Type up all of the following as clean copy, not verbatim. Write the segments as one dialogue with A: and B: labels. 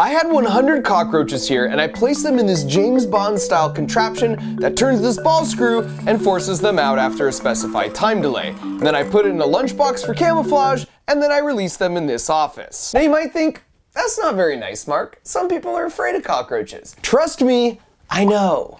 A: I had 100 cockroaches here, and I placed them in this James Bond style contraption that turns this ball screw and forces them out after a specified time delay. And then I put it in a lunchbox for camouflage, and then I released them in this office. Now you might think, that's not very nice, Mark. Some people are afraid of cockroaches. Trust me, I know.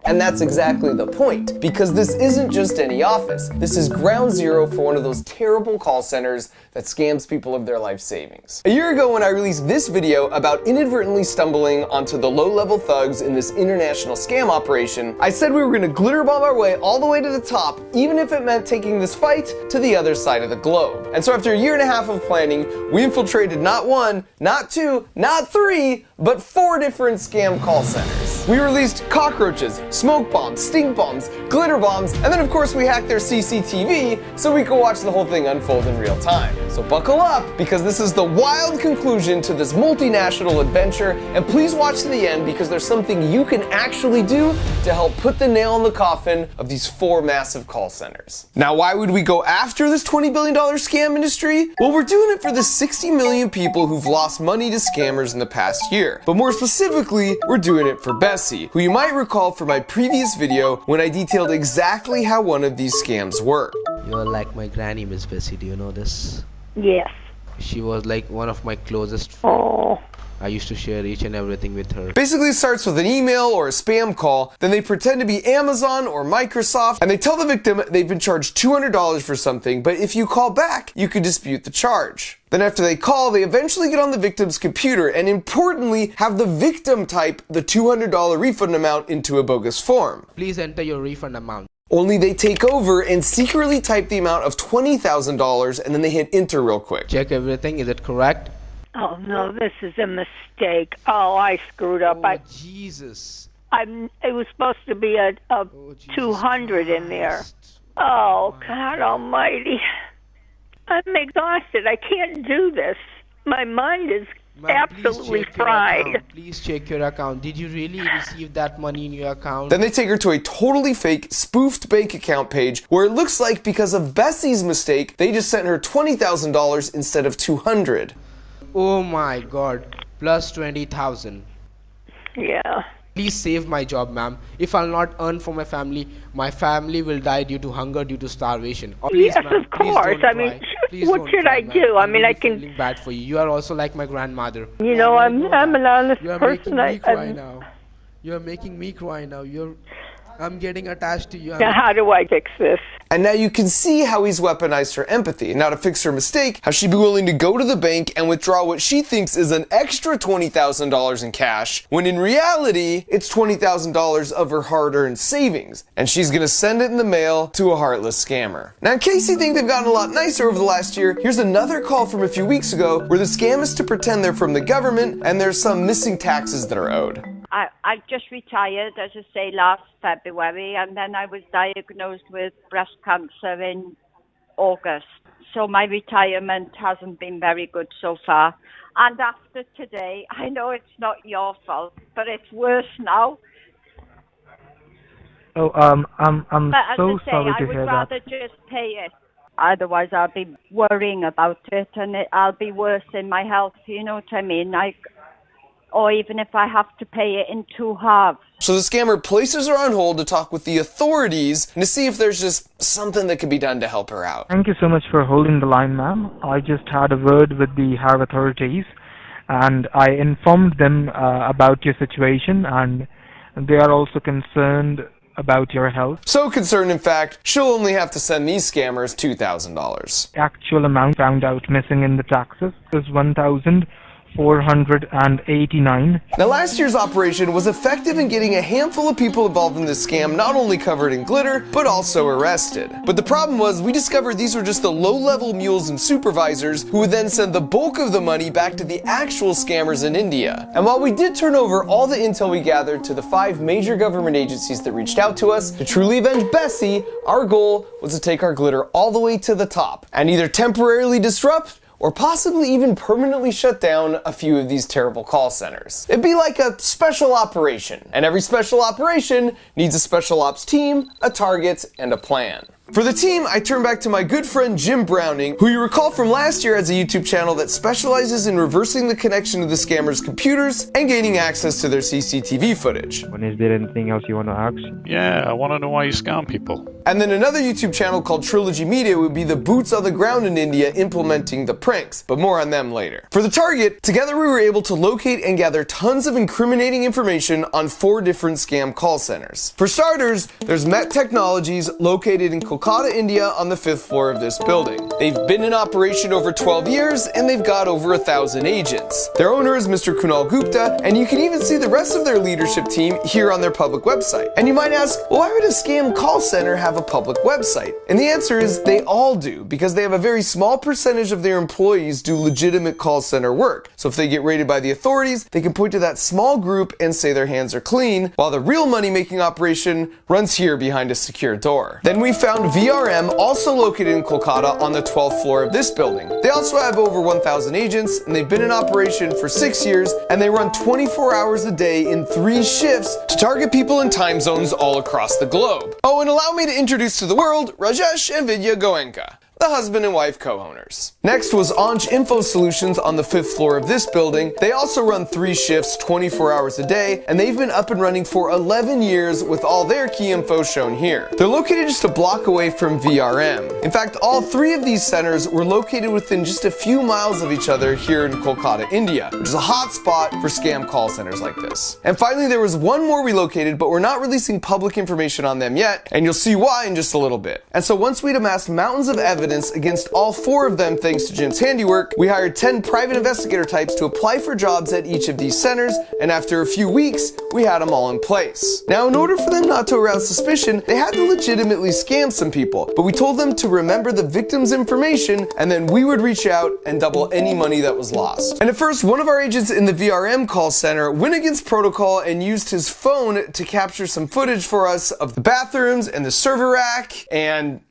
A: And that's exactly the point, because this isn't just any office. This is ground zero for one of those terrible call centers that scams people of their life savings. A year ago when I released this video about inadvertently stumbling onto the low-level thugs in this international scam operation, I said we were gonna glitter bomb our way all the way to the top, even if it meant taking this fight to the other side of the globe. And so after a year and a half of planning, we infiltrated not one, not two, not three, but 4 different scam call centers. We released cockroaches, smoke bombs, stink bombs, glitter bombs, and then of course we hacked their CCTV so we could watch the whole thing unfold in real time. So buckle up, because this is the wild conclusion to this multinational adventure, and please watch to the end because there's something you can actually do to help put the nail in the coffin of these 4 massive call centers. Now, why would we go after this $20 billion scam industry? Well, we're doing it for the 60 million people who've lost money to scammers in the past year. But more specifically, we're doing it for Bessie, who you might recall from my previous video when I detailed exactly how one of these scams worked.
B: You're like my granny, Miss Bessie. Do you know this?
C: Yes.
B: She was like one of my closest friends.
C: Oh.
B: I used to share each and everything with her.
A: Basically, it starts with an email or a spam call, then they pretend to be Amazon or Microsoft, and they tell the victim they've been charged $200 for something, but if you call back, you could dispute the charge. Then after they call, they eventually get on the victim's computer and importantly, have the victim type the $200 refund amount into a bogus form.
B: Please enter your refund amount.
A: Only they take over and secretly type the amount of $20,000 and then they hit enter real quick.
B: Check everything, is it correct?
C: Oh no, this is a mistake. Oh, I screwed up.
B: Oh, Jesus.
C: It was supposed to be a 200 in there. Oh, God almighty. I'm exhausted. I can't do this. My mind is absolutely fried.
B: Please check your account. Did you really receive that money in your account?
A: Then they take her to a totally fake, spoofed bank account page where it looks like because of Bessie's mistake, they just sent her $20,000 instead of $200.
B: Oh my God, plus 20,000.
C: Yeah.
B: Please save my job, ma'am. If I'll not earn for my family will die due to hunger, due to starvation. Oh, please,
C: yes, of course. I mean, what should I do? I mean, I can.
B: Feeling bad for you. You are also like my grandmother.
C: You know, I'm an honest person.
B: You're making me cry now. I'm getting attached to you.
C: Now, how do I fix this?
A: And now you can see how he's weaponized her empathy. Now to fix her mistake, how she'd be willing to go to the bank and withdraw what she thinks is an extra $20,000 in cash, when in reality, it's $20,000 of her hard-earned savings. And she's gonna send it in the mail to a heartless scammer. Now in case you think they've gotten a lot nicer over the last year, here's another call from a few weeks ago where the scam is to pretend they're from the government and there's some missing taxes that are owed.
D: I just retired, as I say, last February, and then I was diagnosed with breast cancer in August. So my retirement hasn't been very good so far. And after today, I know it's not your fault, but it's worse now.
E: Oh, I'm so sorry to hear that.
D: I would rather just pay it. Otherwise, I'll be worrying about it, and I'll be worse in my health. You know what I mean? Or even if I have to pay it in 2 halves.
A: So the scammer places her on hold to talk with the authorities and to see if there's just something that could be done to help her out.
E: Thank you so much for holding the line, ma'am. I just had a word with the higher authorities and I informed them about your situation, and they are also concerned about your health.
A: So concerned, in fact, she'll only have to send these scammers $2,000.
E: Actual amount found out missing in the taxes is $1,489.
A: Now last year's operation was effective in getting a handful of people involved in this scam not only covered in glitter, but also arrested. But the problem was we discovered these were just the low-level mules and supervisors who would then send the bulk of the money back to the actual scammers in India. And while we did turn over all the intel we gathered to the 5 major government agencies that reached out to us to truly avenge Bessie, our goal was to take our glitter all the way to the top and either temporarily disrupt or possibly even permanently shut down a few of these terrible call centers. It'd be like a special operation, and every special operation needs a special ops team, a target, and a plan. For the team, I turn back to my good friend Jim Browning, who you recall from last year has a YouTube channel that specializes in reversing the connection to the scammers' computers and gaining access to their CCTV footage.
E: Is there anything else you want to ask?
F: Yeah, I want to know why you scam people.
A: And then another YouTube channel called Trilogy Media would be the boots on the ground in India implementing the pranks, but more on them later. For the target, together we were able to locate and gather tons of incriminating information on 4 different scam call centers. For starters, there's Met Technologies, located in Kolkata, India, on the 5th floor of this building. They've been in operation over 12 years, and they've got over 1,000 agents. Their owner is Mr. Kunal Gupta, and you can even see the rest of their leadership team here on their public website. And you might ask, well, why would a scam call center have a public website? And the answer is they all do, because they have a very small percentage of their employees do legitimate call center work. So if they get raided by the authorities, they can point to that small group and say their hands are clean, while the real money-making operation runs here behind a secure door. Then we found VRM, also located in Kolkata, on the 12th floor of this building. They also have over 1,000 agents, and they've been in operation for 6 years, and they run 24 hours a day in 3 shifts to target people in time zones all across the globe. Oh, and allow me to introduce to the world Rajesh and Vidya Goenka, the husband and wife co-owners. Next was Anj Info Solutions on the 5th floor of this building. They also run 3 shifts, 24 hours a day, and they've been up and running for 11 years with all their key info shown here. They're located just a block away from VRM. In fact, all 3 of these centers were located within just a few miles of each other here in Kolkata, India, which is a hot spot for scam call centers like this. And finally, there was one more we located, but we're not releasing public information on them yet, and you'll see why in just a little bit. And so once we'd amassed mountains of evidence against all 4 of them thanks to Jim's handiwork, we hired 10 private investigator types to apply for jobs at each of these centers, and after a few weeks, we had them all in place. Now, in order for them not to arouse suspicion, they had to legitimately scam some people, but we told them to remember the victim's information, and then we would reach out and double any money that was lost. And at first, one of our agents in the VRM call center went against protocol and used his phone to capture some footage for us of the bathrooms and the server rack and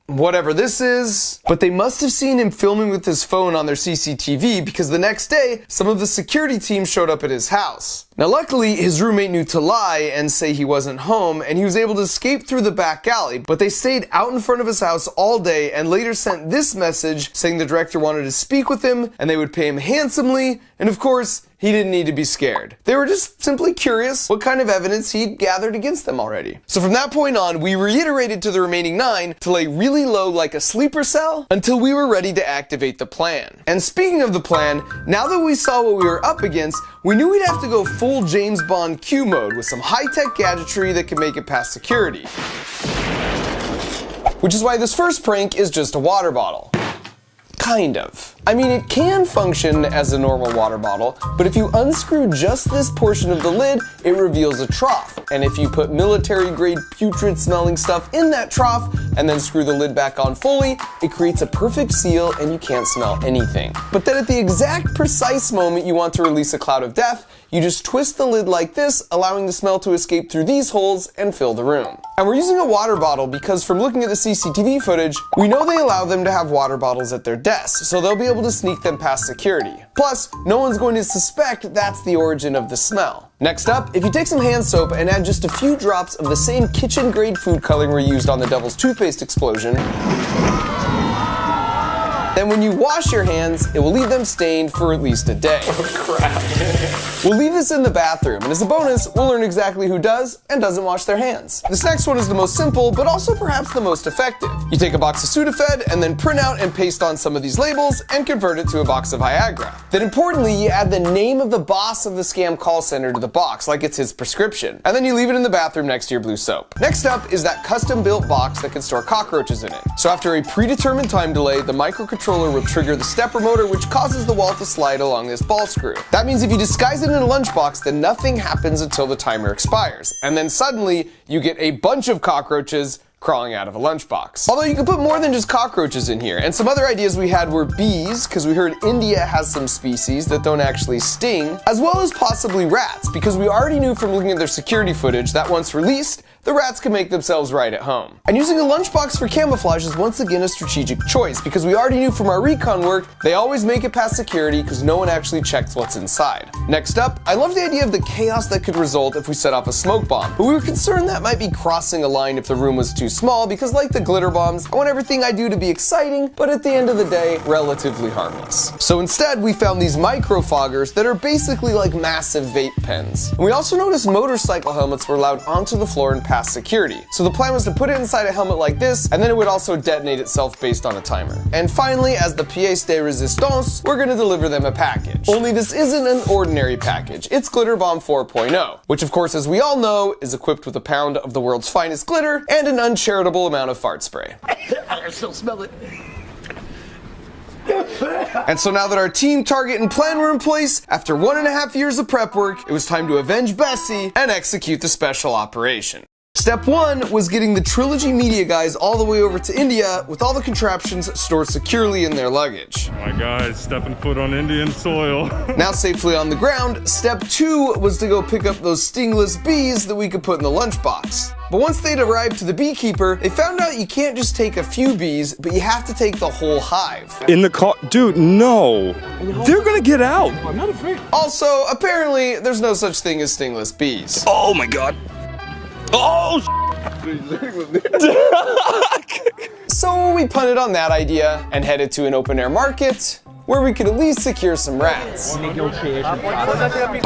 A: whatever this is, but they must have seen him filming with his phone on their CCTV, because the next day, some of the security team showed up at his house. Now luckily, his roommate knew to lie and say he wasn't home, and he was able to escape through the back alley, but they stayed out in front of his house all day and later sent this message saying the director wanted to speak with him and they would pay him handsomely, and of course, he didn't need to be scared. They were just simply curious what kind of evidence he'd gathered against them already. So from that point on, we reiterated to the remaining 9 to lay really low like a sleeper cell until we were ready to activate the plan. And speaking of the plan, now that we saw what we were up against, we knew we'd have to go full James Bond Q mode with some high-tech gadgetry that could make it past security. Which is why this first prank is just a water bottle. Kind of. I mean, it can function as a normal water bottle, but if you unscrew just this portion of the lid, it reveals a trough. And if you put military-grade putrid smelling stuff in that trough and then screw the lid back on fully, it creates a perfect seal and you can't smell anything. But then at the exact precise moment you want to release a cloud of death, you just twist the lid like this, allowing the smell to escape through these holes and fill the room. And we're using a water bottle because from looking at the CCTV footage, we know they allow them to have water bottles at their desks, so they'll be able to sneak them past security. Plus, no one's going to suspect that's the origin of the smell. Next up, if you take some hand soap and add just a few drops of the same kitchen-grade food coloring we used on the Devil's Toothpaste explosion, then when you wash your hands, it will leave them stained for at least a day. Oh crap. We'll leave this in the bathroom, and as a bonus, we'll learn exactly who does and doesn't wash their hands. This next one is the most simple, but also perhaps the most effective. You take a box of Sudafed and then print out and paste on some of these labels and convert it to a box of Viagra. Then importantly, you add the name of the boss of the scam call center to the box, like it's his prescription. And then you leave it in the bathroom next to your blue soap. Next up is that custom-built box that can store cockroaches in it. So after a predetermined time delay, the microcontroller will trigger the stepper motor, which causes the wall to slide along this ball screw. That means if you disguise it in a lunchbox, then nothing happens until the timer expires. And then suddenly, you get a bunch of cockroaches crawling out of a lunchbox. Although you can put more than just cockroaches in here, and some other ideas we had were bees, because we heard India has some species that don't actually sting, as well as possibly rats, because we already knew from looking at their security footage that once released, the rats can make themselves right at home. And using a lunchbox for camouflage is once again a strategic choice, because we already knew from our recon work they always make it past security because no one actually checks what's inside. Next up, I love the idea of the chaos that could result if we set off a smoke bomb, but we were concerned that might be crossing a line if the room was too small, because like the glitter bombs, I want everything I do to be exciting, but at the end of the day, relatively harmless. So instead, we found these micro foggers that are basically like massive vape pens. And we also noticed motorcycle helmets were allowed onto the floor and past security. So the plan was to put it inside a helmet like this, and then it would also detonate itself based on a timer. And finally, as the pièce de résistance, we're gonna deliver them a package. Only this isn't an ordinary package, it's Glitter Bomb 4.0, which of course, as we all know, is equipped with a pound of the world's finest glitter and an uncharitable amount of fart spray.
G: I still smell it.
A: And so now that our team, target, and plan were in place, after 1.5 years of prep work, it was time to avenge Bessie and execute the special operation. Step 1 was getting the Trilogy Media guys all the way over to India with all the contraptions stored securely in their luggage.
H: My guys stepping foot on Indian soil.
A: Now safely on the ground, step 2 was to go pick up those stingless bees that we could put in the lunchbox. But once they'd arrived to the beekeeper, they found out you can't just take a few bees, but you have to take the whole hive.
H: In the car, dude, no. They're gonna get out.
G: I'm not afraid.
A: Also, apparently, there's no such thing as stingless bees.
H: Oh my god. Oh,
A: So we punted on that idea and headed to an open-air market where we could at least secure some rats. By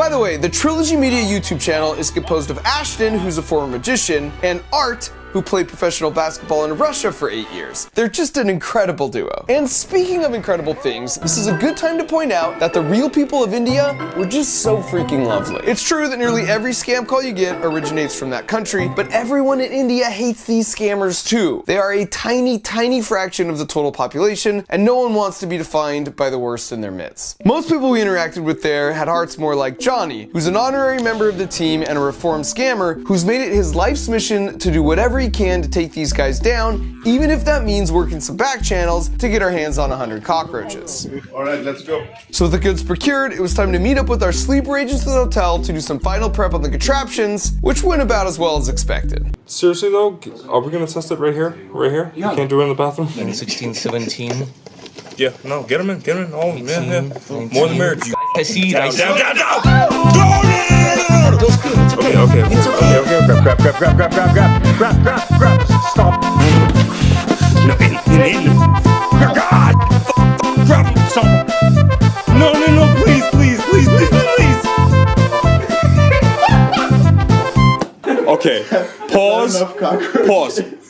A: the way, the Trilogy Media YouTube channel is composed of Ashton, who's a former magician, and Art, who played professional basketball in Russia for 8 years. They're just an incredible duo. And speaking of incredible things, this is a good time to point out that the real people of India were just so freaking lovely. It's true that nearly every scam call you get originates from that country, but everyone in India hates these scammers too. They are a tiny, tiny fraction of the total population, and no one wants to be defined by the worst in their midst. Most people we interacted with there had hearts more like Johnny, who's an honorary member of the team and a reformed scammer who's made it his life's mission to do whatever he can to take these guys down, even if that means working some back channels to get our hands on 100 cockroaches.
I: All right, let's go.
A: So with the goods procured, it was time to meet up with our sleeper agents at the hotel to do some final prep on the contraptions, which went about as well as expected.
H: seriously though, are we gonna test it right here? Right here?
G: Yeah.
H: You can't do it in the bathroom?
J: 16, 17.
H: Yeah, no, get him in, get him in. Oh,
J: 18,
H: yeah, yeah.
J: 19.
H: More than marriage.
J: I see. I see.
H: Okay. Grab. Stop. No, in. God! Grab. Stop. No, please. Okay, pause.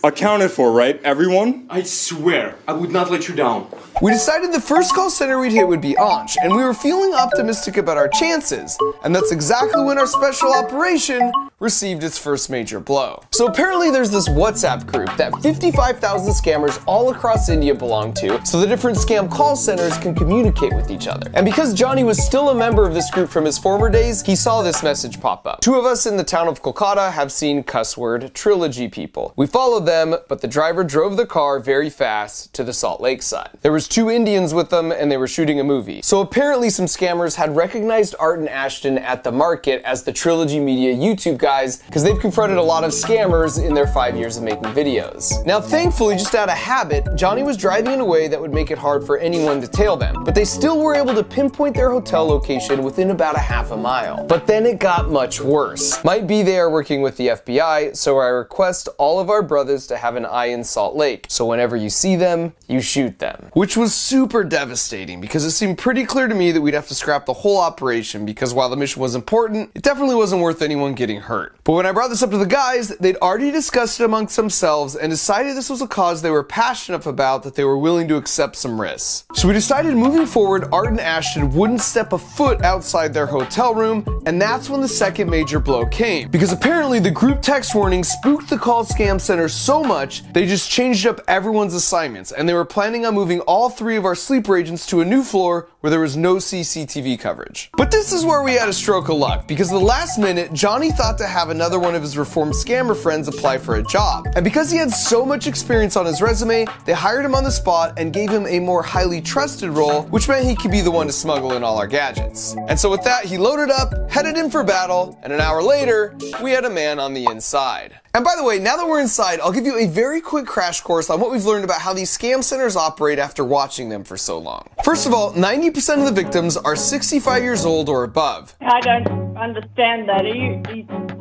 H: Accounted for, right? Everyone?
G: I swear, I would not let you down.
A: We decided the first call center we'd hit would be Ansh, and we were feeling optimistic about our chances. And that's exactly when our special operation received its first major blow. So apparently there's this WhatsApp group that 55,000 scammers all across India belong to, so the different scam call centers can communicate with each other. And because Johnny was still a member of this group from his former days, he saw this message pop up. 2 of us in the town of Kolkata have seen cuss word Trilogy people. We followed them, but the driver drove the car very fast to the Salt Lake side. There was 2 Indians with them and they were shooting a movie. So apparently some scammers had recognized Art and Ashton at the market as the Trilogy Media YouTube guys, because they've confronted a lot of scammers in their 5 years of making videos. Now thankfully, just out of habit, Johnny was driving in a way that would make it hard for anyone to tail them, but they still were able to pinpoint their hotel location within about a half a mile. But then it got much worse. Might be they are working with the FBI, so I request all of our brothers to have an eye in Salt Lake, so whenever you see them, you shoot them. Which was super devastating, because it seemed pretty clear to me that we'd have to scrap the whole operation, because while the mission was important, it definitely wasn't worth anyone getting hurt. But when I brought this up to the guys, they'd already discussed it amongst themselves and decided this was a cause they were passionate about, that they were willing to accept some risks. So we decided moving forward, Art and Ashton wouldn't step a foot outside their hotel room, and that's when the second major blow came. Because apparently the group text warning spooked the call scam center so much, they just changed up everyone's assignments, and they were planning on moving all 3 of our sleeper agents to a new floor where there was no CCTV coverage. But this is where we had a stroke of luck, because at the last minute, Johnny thought to have another one of his reformed scammer friends apply for a job. And because he had so much experience on his resume, they hired him on the spot and gave him a more highly trusted role, which meant he could be the one to smuggle in all our gadgets. And so with that, he loaded up, headed in for battle, and an hour later, we had a man on the inside. And by the way, now that we're inside, I'll give you a very quick crash course on what we've learned about how these scam centers operate after watching them for so long. First of all, 90% of the victims are 65 years old or above.
I: I don't understand that.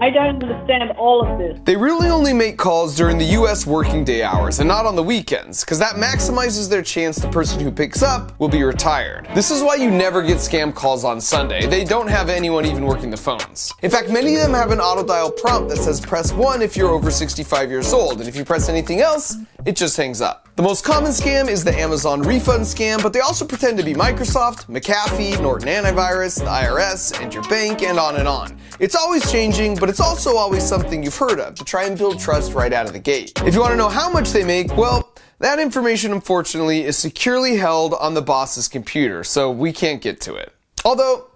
I: I don't understand all of this.
A: They really only make calls during the US working day hours and not on the weekends, because that maximizes their chance the person who picks up will be retired. This is why you never get scam calls on Sunday. They don't have anyone even working the phones. In fact, many of them have an auto dial prompt that says press 1 if you're over 65 years old, and if you press anything else, it just hangs up. The most common scam is the Amazon refund scam, but they also pretend to be Microsoft, McAfee, Norton Antivirus, the IRS, and your bank, and on and on. It's always changing, but it's also always something you've heard of to try and build trust right out of the gate. If you want to know how much they make, well, that information unfortunately is securely held on the boss's computer, so we can't get to it. Although,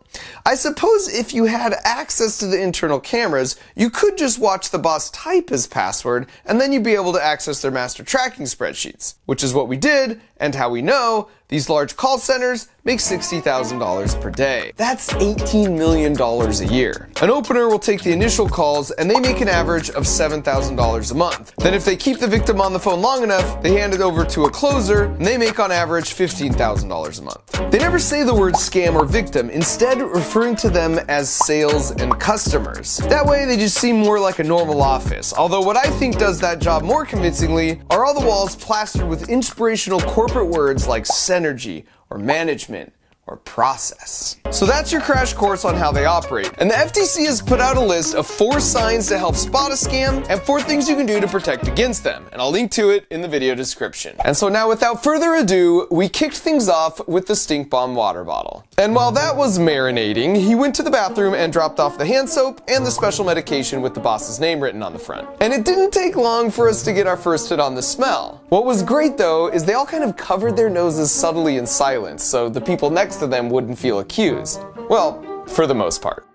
A: I suppose if you had access to the internal cameras, you could just watch the boss type his password, and then you'd be able to access their master tracking spreadsheets, which is what we did, and how we know these large call centers make $60,000 per day. That's $18 million a year. An opener will take the initial calls, and they make an average of $7,000 a month. Then if they keep the victim on the phone long enough, they hand it over to a closer, and they make on average $15,000 a month. They never say the word scam or victim, instead referring to them as sales and customers. That way they just seem more like a normal office, although what I think does that job more convincingly are all the walls plastered with inspirational corporate words like synergy or management or process. So that's your crash course on how they operate. And the FTC has put out a list of 4 signs to help spot a scam and 4 things you can do to protect against them. And I'll link to it in the video description. And so now without further ado, we kicked things off with the stink bomb water bottle. And while that was marinating, he went to the bathroom and dropped off the hand soap and the special medication with the boss's name written on the front. And it didn't take long for us to get our first hit on the smell. What was great though is they all kind of covered their noses subtly in silence, so the people next to them wouldn't feel accused. Well, for the most part.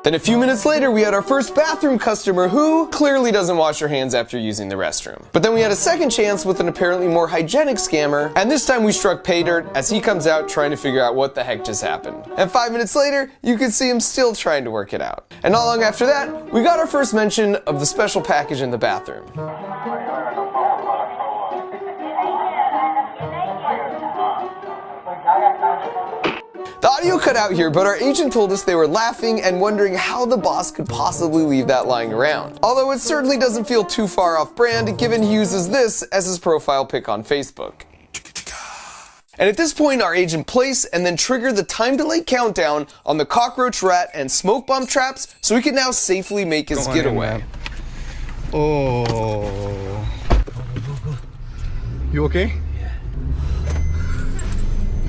A: Then a few minutes later, we had our first bathroom customer who clearly doesn't wash her hands after using the restroom. But then we had a second chance with an apparently more hygienic scammer, and this time we struck pay dirt as he comes out trying to figure out what the heck just happened. And 5 minutes later, you could see him still trying to work it out. And not long after that, we got our first mention of the special package in the bathroom. The audio cut out here, but our agent told us they were laughing and wondering how the boss could possibly leave that lying around. Although it certainly doesn't feel too far off brand, given he uses this as his profile pic on Facebook. And at this point, our agent placed and then triggered the time delay countdown on the cockroach, rat, and smoke bomb traps, so he can now safely make his getaway.
K: Oh. You okay?
L: Yeah.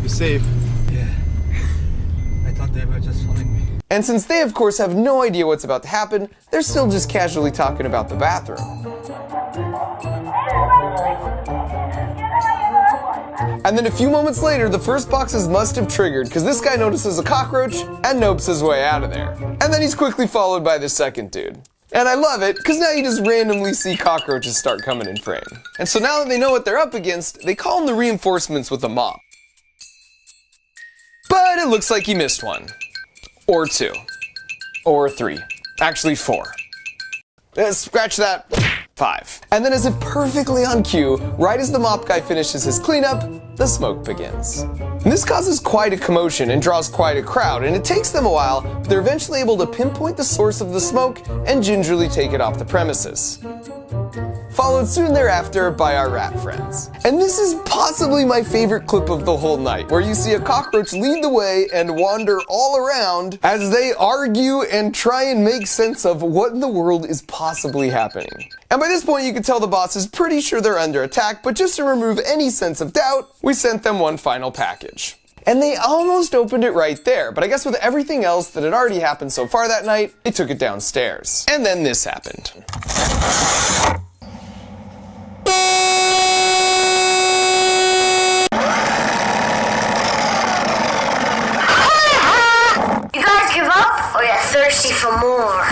K: You safe?
L: Yeah. I thought they were just following me.
A: And since they, of course, have no idea what's about to happen, they're still just casually talking about the bathroom. And then a few moments later, the first boxes must have triggered because this guy notices a cockroach and nopes his way out of there. And then he's quickly followed by the second dude. And I love it, because now you just randomly see cockroaches start coming in frame. And so now that they know what they're up against, they call in the reinforcements with a mop. But it looks like he missed one. Or 2. Or 3. Actually 4. Scratch that. 5. And then as if perfectly on cue, right as the mop guy finishes his cleanup, the smoke begins. And this causes quite a commotion and draws quite a crowd, and it takes them a while, but they're eventually able to pinpoint the source of the smoke and gingerly take it off the premises. Followed soon thereafter by our rat friends. And this is possibly my favorite clip of the whole night, where you see a cockroach lead the way and wander all around as they argue and try and make sense of what in the world is possibly happening. And by this point you can tell the boss is pretty sure they're under attack, but just to remove any sense of doubt, we sent them one final package. And they almost opened it right there, but I guess with everything else that had already happened so far that night, they took it downstairs. And then this happened.
M: You guys give up, or you're thirsty for more?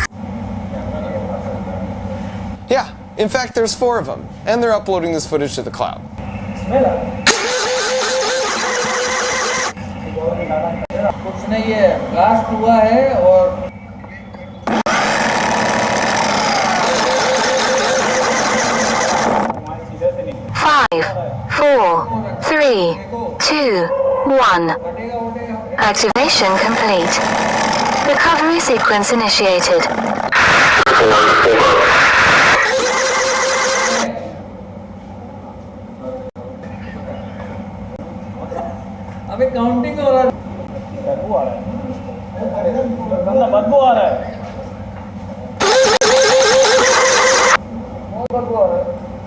A: Yeah, in fact there's 4 of them, and they're uploading this footage to the cloud.
L: इसने ये blast हुआ है और
M: 5, 4, 3, 2, 1. Activation complete. Recovery sequence initiated.
L: अबे counting हो रहा है बदबू आ रहा है बदबू आ रहा है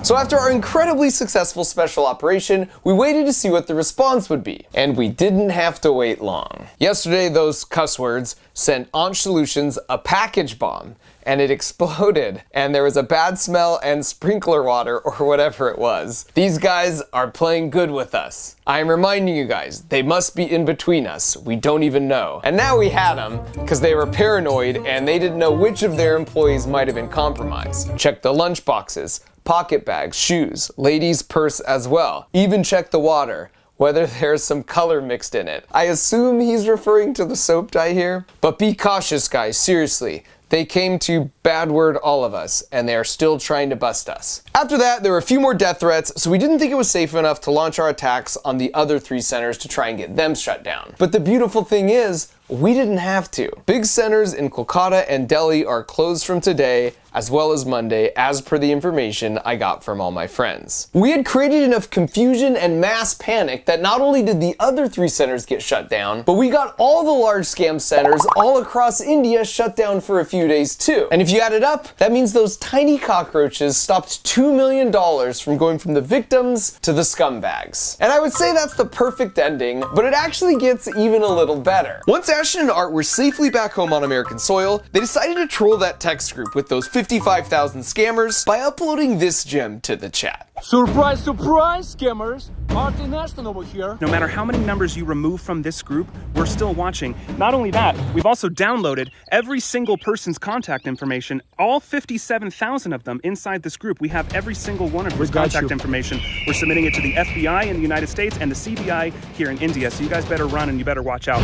A: So after our incredibly successful special operation, we waited to see what the response would be. And we didn't have to wait long. Yesterday, those cuss words sent Arrêtent Solutions a package bomb, and it exploded, and there was a bad smell and sprinkler water, or whatever it was. These guys are playing good with us. I am reminding you guys, they must be in between us. We don't even know. And now we had them, because they were paranoid, and they didn't know which of their employees might have been compromised. Check the lunch boxes, pocket bags, shoes, ladies' purse as well. Even check the water, whether there's some color mixed in it. I assume he's referring to the soap dye here. But be cautious, guys, seriously. They came to bad word all of us, and they are still trying to bust us. After that, there were a few more death threats, so we didn't think it was safe enough to launch our attacks on the other 3 centers to try and get them shut down. But the beautiful thing is, we didn't have to. Big centers in Kolkata and Delhi are closed from today, as well as Monday, as per the information I got from all my friends. We had created enough confusion and mass panic that not only did the other 3 centers get shut down, but we got all the large scam centers all across India shut down for a few days too. And if you add it up, that means those tiny cockroaches stopped $2 million from going from the victims to the scumbags. And I would say that's the perfect ending, but it actually gets even a little better. Once Ashton and Art were safely back home on American soil, they decided to troll that text group with those 55,000 scammers by uploading this gem to the chat.
K: Surprise, surprise, scammers! Art and Ashton over here.
N: No matter how many numbers you remove from this group, we're still watching. Not only that, we've also downloaded every single person's contact information, all 57,000 of them inside this group. We have every single one of his contact information. We're submitting it to the FBI in the United States and the CBI here in India, so you guys better run and you better watch out.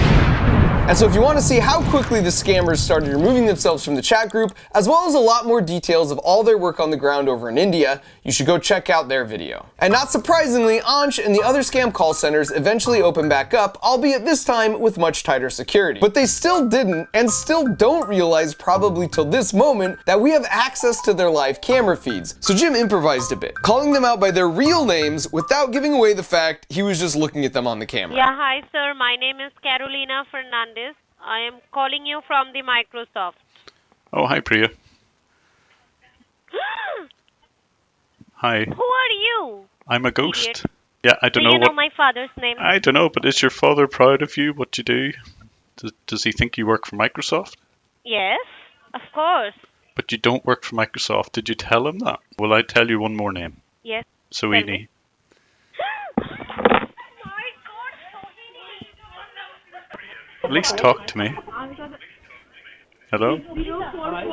A: And so if you want to see how quickly the scammers started removing themselves from the chat group, as well as a lot more details of all their work on the ground over in India, you should go check out their video. And not surprisingly, Ansh and the other scam call centers eventually opened back up, albeit this time with much tighter security. But they still didn't, and still don't realize probably till this moment, that we have access to their live camera feeds. So Jim improvised a bit, calling them out by their real names without giving away the fact he was just looking at them on the camera.
O: Yeah, hi sir, my name is Carolina Fernandez. I am calling you from the Microsoft.
F: Oh, hi Priya. Hi.
O: Who are you?
F: I'm a ghost.
O: Idiot.
F: Yeah, I don't know
O: you know
F: what...
O: my father's name?
F: I don't know, but is your father proud of you, what you do? Does he think you work for Microsoft?
O: Yes, of course.
F: But you don't work for Microsoft. Did you tell him that? Well, I tell you one more name.
O: Yes.
F: Sohini. At least talk to me. Hello?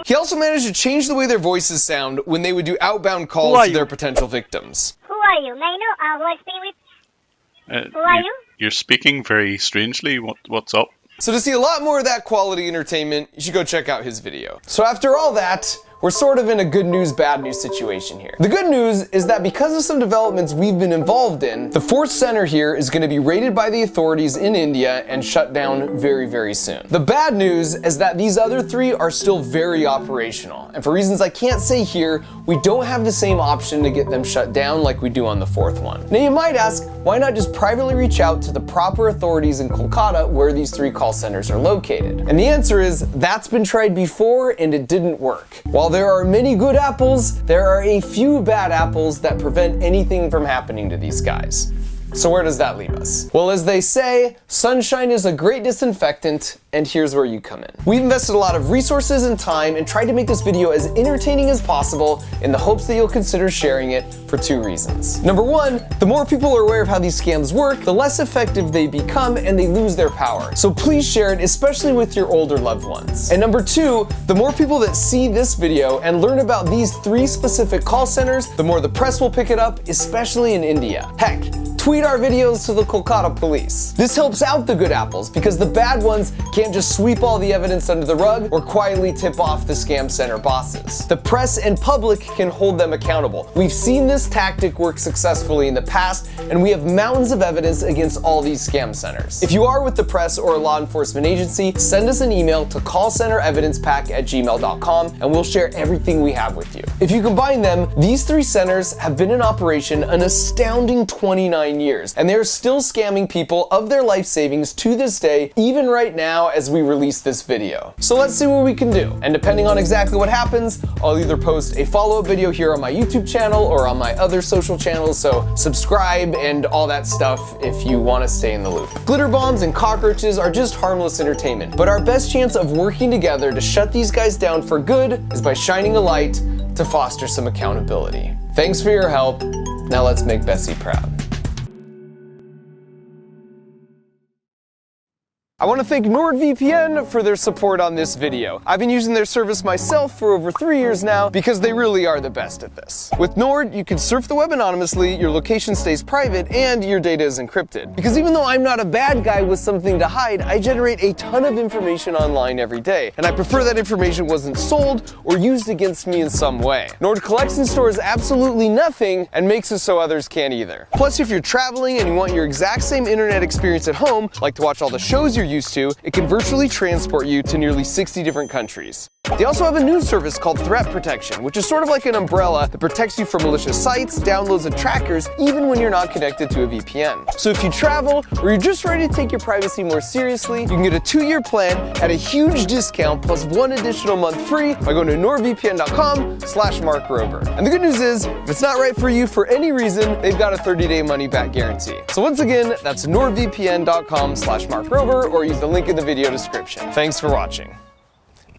A: He also managed to change the way their voices sound when they would do outbound calls to their potential victims.
P: Who are you? May I know who I speak with? Who are you?
F: You're speaking very strangely. What's up?
A: So to see a lot more of that quality entertainment, you should go check out his video. So after all that, we're sort of in a good news, bad news situation here. The good news is that because of some developments we've been involved in, the 4th center here is going to be raided by the authorities in India and shut down very, very soon. The bad news is that these other 3 are still very operational, and for reasons I can't say here, we don't have the same option to get them shut down like we do on the 4th one. Now you might ask, why not just privately reach out to the proper authorities in Kolkata where these 3 call centers are located? And the answer is, that's been tried before and it didn't work. While there are many good apples, there are a few bad apples that prevent anything from happening to these guys. So where does that leave us? Well, as they say, sunshine is a great disinfectant, and here's where you come in. We've invested a lot of resources and time and tried to make this video as entertaining as possible in the hopes that you'll consider sharing it for 2 reasons. Number 1, the more people are aware of how these scams work, the less effective they become and they lose their power. So please share it, especially with your older loved ones. And number 2, the more people that see this video and learn about these 3 specific call centers, the more the press will pick it up, especially in India. Heck, tweet feed our videos to the Kolkata police. This helps out the good apples because the bad ones can't just sweep all the evidence under the rug or quietly tip off the scam center bosses. The press and public can hold them accountable. We've seen this tactic work successfully in the past, and we have mountains of evidence against all these scam centers. If you are with the press or a law enforcement agency, send us an email to callcenterevidencepack@gmail.com and we'll share everything we have with you. If you combine them, these 3 centers have been in operation an astounding 29 years, and they're still scamming people of their life savings to this day, even right now as we release this video. So let's see what we can do. And depending on exactly what happens, I'll either post a follow-up video here on my YouTube channel or on my other social channels, so subscribe and all that stuff if you want to stay in the loop. Glitter bombs and cockroaches are just harmless entertainment, but our best chance of working together to shut these guys down for good is by shining a light to foster some accountability. Thanks for your help. Now let's make Bessie proud. I want to thank NordVPN for their support on this video. I've been using their service myself for over 3 years now because they really are the best at this. With Nord, you can surf the web anonymously, your location stays private, and your data is encrypted. Because even though I'm not a bad guy with something to hide, I generate a ton of information online every day, and I prefer that information wasn't sold or used against me in some way. Nord collects and stores absolutely nothing and makes it so others can't either. Plus, if you're traveling and you want your exact same internet experience at home, like to watch all the shows you're used to, it can virtually transport you to nearly 60 different countries. They also have a new service called Threat Protection, which is sort of like an umbrella that protects you from malicious sites, downloads, and trackers, even when you're not connected to a VPN. So if you travel, or you're just ready to take your privacy more seriously, you can get a 2-year plan at a huge discount plus 1 additional month free by going to nordvpn.com/MarkRober. And the good news is, if it's not right for you for any reason, they've got a 30-day money-back guarantee. So once again, that's nordvpn.com/MarkRober, or use the link in the video description. Thanks for watching.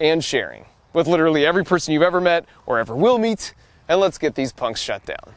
A: And sharing with literally every person you've ever met or ever will meet, and let's get these punks shut down.